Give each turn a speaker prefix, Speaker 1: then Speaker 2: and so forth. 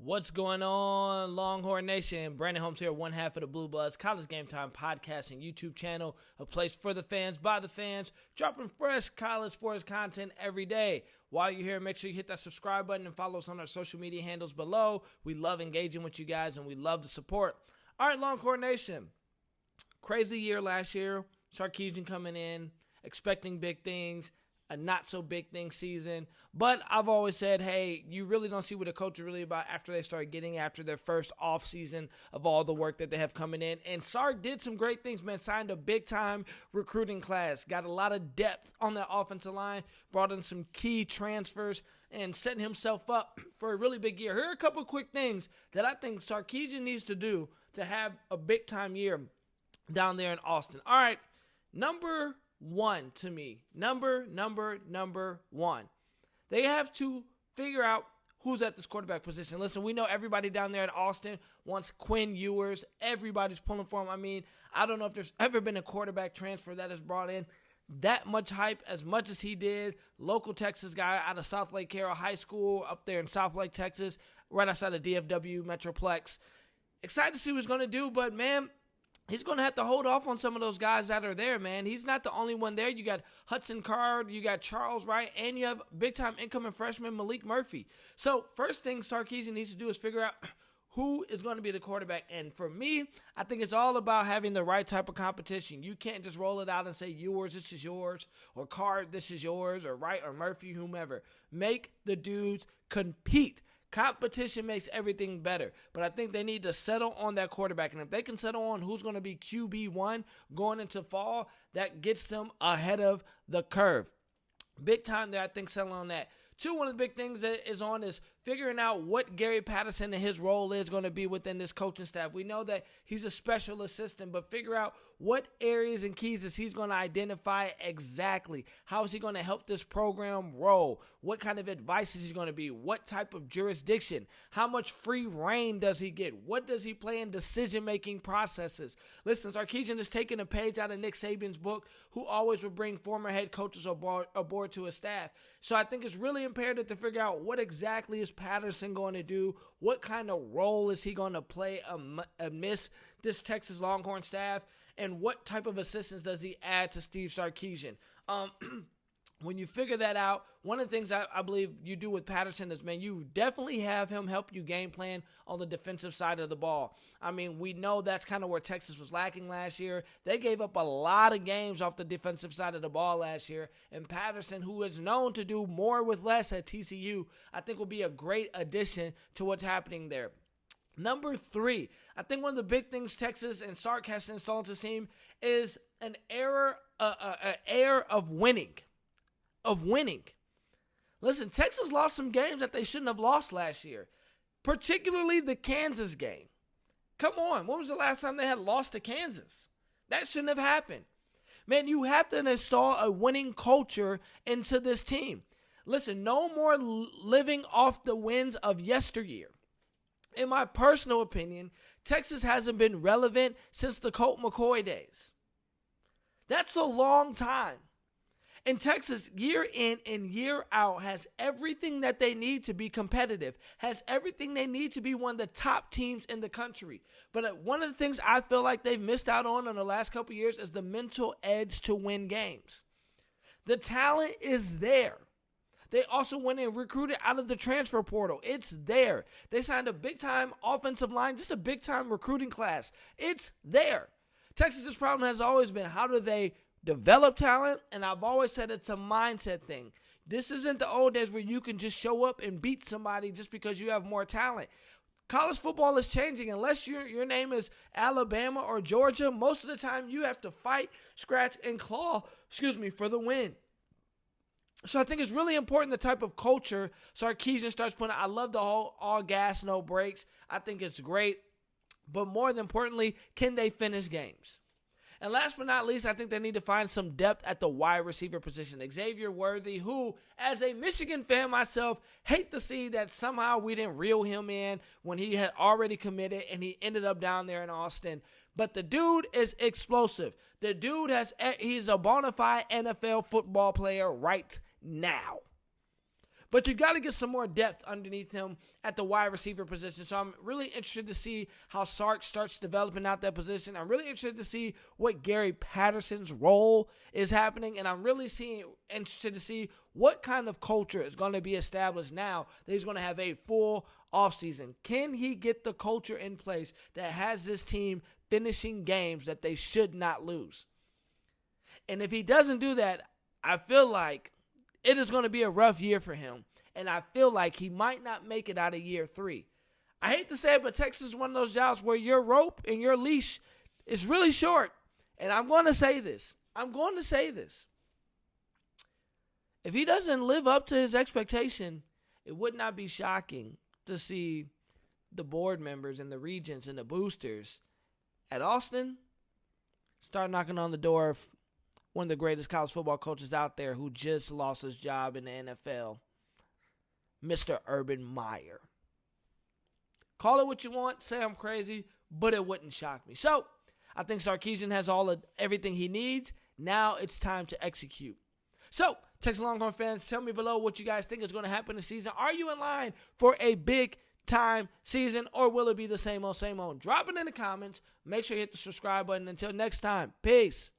Speaker 1: What's going on, Longhorn Nation? Brandon Holmes here, one half of the Blue Bloods College GameTime podcast and YouTube channel, a place for the fans, by the fans, dropping fresh college sports content every day. While you're here, make sure you hit that subscribe button and follow us on our social media handles below. We love engaging with you guys, and we love the support. All right, Longhorn Nation. Crazy year last year. Sarkisian coming in, expecting big things. A not-so-big thing season. But I've always said, hey, you really don't see what a coach is really about after they start getting after their first off-season of all the work that they have coming in. And Sark did some great things, man. Signed a big-time recruiting class. Got a lot of depth on that offensive line. Brought in some key transfers and setting himself up for a really big year. Here are a couple quick things that I think Sarkisian needs to do to have a big-time year down there in Austin. All right, number one to me. Number one. They have to figure out who's at this quarterback position. Listen, we know everybody down there in Austin wants Quinn Ewers. Everybody's pulling for him. I mean, I don't know if there's ever been a quarterback transfer that has brought in that much hype as much as he did. Local Texas guy out of South Lake Carroll High School up there in South Lake, Texas, right outside of DFW Metroplex. Excited to see what he's going to do, but man, he's going to have to hold off on some of those guys that are there, man. He's not the only one there. You got Hudson Card, you got Charles Wright, and you have big-time incoming freshman Malik Murphy. So first thing Sarkisian needs to do is figure out who is going to be the quarterback. And for me, I think it's all about having the right type of competition. You can't just roll it out and say, Ewers, this is yours, or Card, this is yours, or Wright, or Murphy, whomever. Make the dudes compete. Competition makes everything better, but I think they need to settle on that quarterback. And if they can settle on who's going to be QB1 going into fall, that gets them ahead of the curve. Big time there, I think, settling on that. Two, one of the big things that is on is figuring out what Gary Patterson and his role is going to be within this coaching staff. We know that he's a special assistant, but figure out what areas and keys is he's going to identify exactly. How is he going to help this program roll? What kind of advice is he going to be? What type of jurisdiction? How much free reign does he get? What does he play in decision-making processes? Listen, Sarkisian is taking a page out of Nick Saban's book, who always would bring former head coaches aboard to his staff. So I think it's really imperative to figure out what exactly is Patterson going to do? What kind of role is he going to play amidst this Texas Longhorn staff? And what type of assistance does he add to Steve Sarkisian? When you figure that out, one of the things I believe you do with Patterson is, man, you definitely have him help you game plan on the defensive side of the ball. I mean, we know that's kind of where Texas was lacking last year. They gave up a lot of games off the defensive side of the ball last year. And Patterson, who is known to do more with less at TCU, I think will be a great addition to what's happening there. Number three, I think one of the big things Texas and Sark has to install into his team is an air of winning. Listen, Texas lost some games that they shouldn't have lost last year, particularly the Kansas game. Come on, when was the last time they had lost to Kansas? That shouldn't have happened. Man, you have to install a winning culture into this team. Listen, no more living off the wins of yesteryear. In my personal opinion, Texas hasn't been relevant since the Colt McCoy days. That's a long time. And Texas, year in and year out, has everything that they need to be competitive, has everything they need to be one of the top teams in the country. But one of the things I feel like they've missed out on in the last couple of years is the mental edge to win games. The talent is there. They also went and recruited out of the transfer portal. It's there. They signed a big-time offensive line, just a big-time recruiting class. It's there. Texas's problem has always been, how do they develop talent? And I've always said it's a mindset thing. This isn't the old days where you can just show up and beat somebody just because you have more talent. College football is changing. Unless your name is Alabama or Georgia, most of the time you have to fight, scratch, and claw, for the win. So I think it's really important the type of culture Sarkisian starts putting. I love the whole all gas, no brakes. I think it's great. But more than importantly, can they finish games? And last but not least, I think they need to find some depth at the wide receiver position. Xavier Worthy, who, as a Michigan fan myself, hate to see that somehow we didn't reel him in when he had already committed and he ended up down there in Austin. But the dude is explosive. The dude he's a bona fide NFL football player right now. But you got to get some more depth underneath him at the wide receiver position. So I'm really interested to see how Sark starts developing out that position. I'm really interested to see what Gary Patterson's role is happening. And I'm really interested to see what kind of culture is going to be established now that he's going to have a full offseason. Can he get the culture in place that has this team finishing games that they should not lose? And if he doesn't do that, I feel like it is going to be a rough year for him, and I feel like he might not make it out of year 3. I hate to say it, but Texas is one of those jobs where your rope and your leash is really short, and I'm going to say this. If he doesn't live up to his expectation, it would not be shocking to see the board members and the regents and the boosters at Austin start knocking on the door of one of the greatest college football coaches out there who just lost his job in the NFL, Mr. Urban Meyer. Call it what you want, say I'm crazy, but it wouldn't shock me. So, I think Sarkisian has everything he needs. Now it's time to execute. So, Texas Longhorn fans, tell me below what you guys think is going to happen this season. Are you in line for a big-time season, or will it be the same old, same old? Drop it in the comments. Make sure you hit the subscribe button. Until next time, peace.